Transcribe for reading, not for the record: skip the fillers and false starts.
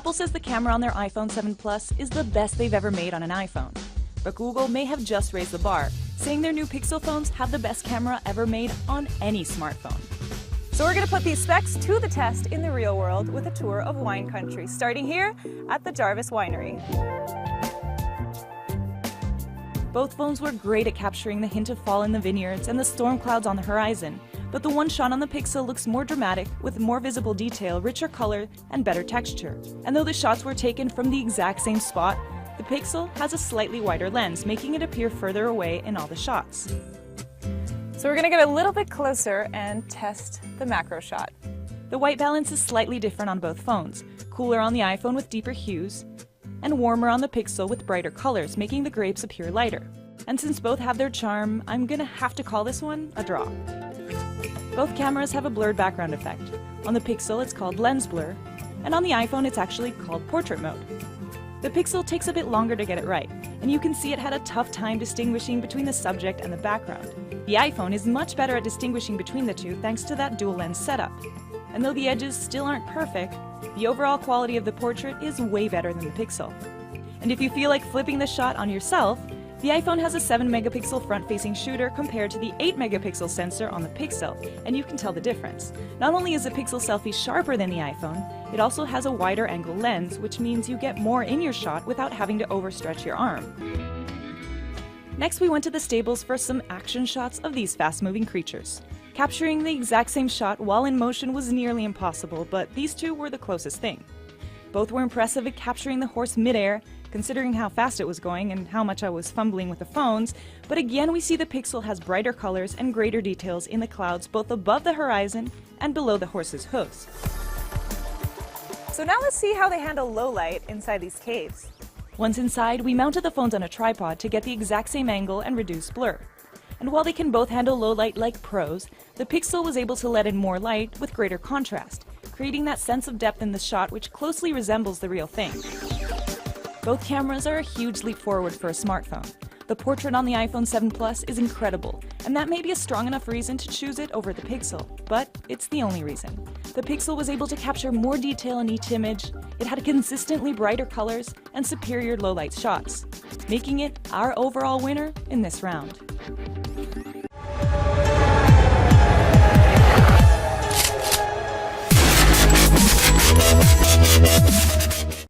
Apple says the camera on their iPhone 7 Plus is the best they've ever made on an iPhone. But Google may have just raised the bar, saying their new Pixel phones have the best camera ever made on any smartphone. So we're going to put these specs to the test in the real world with a tour of wine country, starting here at the Jarvis Winery. Both phones were great at capturing the hint of fall in the vineyards and the storm clouds on the horizon, but the one shot on the Pixel looks more dramatic with more visible detail, richer color, and better texture. And though the shots were taken from the exact same spot, the Pixel has a slightly wider lens, making it appear further away in all the shots. So we're going to get a little bit closer and test the macro shot. The white balance is slightly different on both phones, cooler on the iPhone with deeper hues, and warmer on the Pixel with brighter colors, making the grapes appear lighter. And since both have their charm, I'm gonna have to call this one a draw. Both cameras have a blurred background effect. On the Pixel, it's called lens blur, and on the iPhone, it's actually called portrait mode. The Pixel takes a bit longer to get it right, and you can see it had a tough time distinguishing between the subject and the background. The iPhone is much better at distinguishing between the two thanks to that dual lens setup. And though the edges still aren't perfect, the overall quality of the portrait is way better than the Pixel. And if you feel like flipping the shot on yourself, the iPhone has a 7-megapixel front-facing shooter compared to the 8-megapixel sensor on the Pixel, and you can tell the difference. Not only is the Pixel selfie sharper than the iPhone, it also has a wider angle lens, which means you get more in your shot without having to overstretch your arm. Next, we went to the stables for some action shots of these fast-moving creatures. Capturing the exact same shot while in motion was nearly impossible, but these two were the closest thing. Both were impressive at capturing the horse midair, considering how fast it was going and how much I was fumbling with the phones, but again we see the Pixel has brighter colors and greater details in the clouds both above the horizon and below the horse's hooves. So now let's see how they handle low light inside these caves. Once inside, we mounted the phones on a tripod to get the exact same angle and reduce blur. And while they can both handle low light like pros, the Pixel was able to let in more light with greater contrast, creating that sense of depth in the shot which closely resembles the real thing. Both cameras are a huge leap forward for a smartphone. The portrait on the iPhone 7 Plus is incredible, and that may be a strong enough reason to choose it over the Pixel, but it's the only reason. The Pixel was able to capture more detail in each image, it had consistently brighter colors, and superior low-light shots, making it our overall winner in this round.